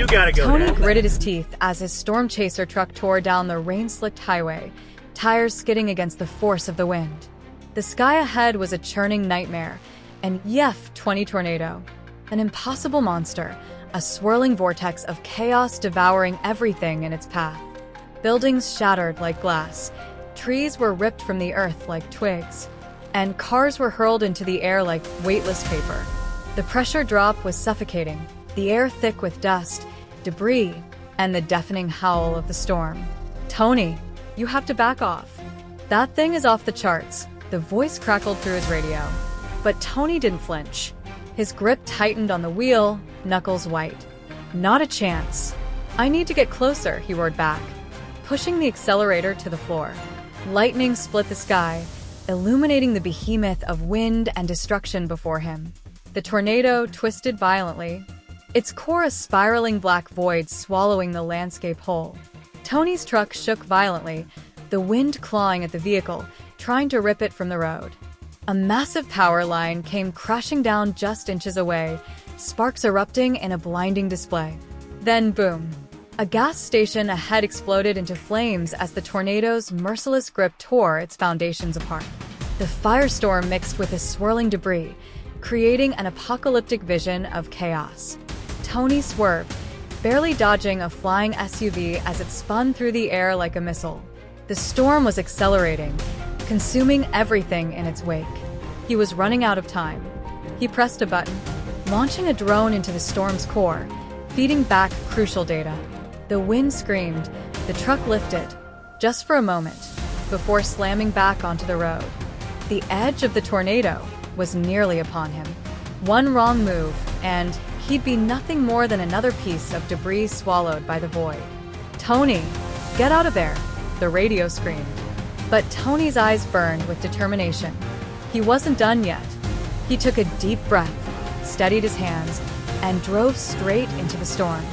You gotta go Tony now. gritted his teeth as his storm chaser truck tore down the rain-slicked highway, tires skidding against the force of the wind. The sky ahead was a churning nightmare, an EF-20 tornado, an impossible monster, a swirling vortex of chaos devouring everything in its path. Buildings shattered like glass, trees were ripped from the earth like twigs, and cars were hurled into the air like weightless paper. The pressure drop was suffocating, the air thick with dust, debris, and the deafening howl of the storm. "Tony, you have to back off. That thing is off the charts," the voice crackled through his radio. But Tony didn't flinch. His grip tightened on the wheel, knuckles white. "Not a chance. I need to get closer," he roared back, pushing the accelerator to the floor. Lightning split the sky, illuminating the behemoth of wind and destruction before him. The tornado twisted violently, its core a spiraling black void swallowing the landscape whole. Tony's truck shook violently, the wind clawing at the vehicle, trying to rip it from the road. A massive power line came crashing down just inches away, sparks erupting in a blinding display. Then boom! A gas station ahead exploded into flames as the tornado's merciless grip tore its foundations apart. The firestorm mixed with the swirling debris, creating an apocalyptic vision of chaos. Tony swerved, barely dodging a flying SUV as it spun through the air like a missile. The storm was accelerating, consuming everything in its wake. He was running out of time. He pressed a button, launching a drone into the storm's core, feeding back crucial data. The wind screamed, the truck lifted, just for a moment, before slamming back onto the road. The edge of the tornado was nearly upon him. One wrong move, and he'd be nothing more than another piece of debris swallowed by the void. "Tony, get out of there," the radio screamed. But Tony's eyes burned with determination. He wasn't done yet. He took a deep breath, steadied his hands, and drove straight into the storm.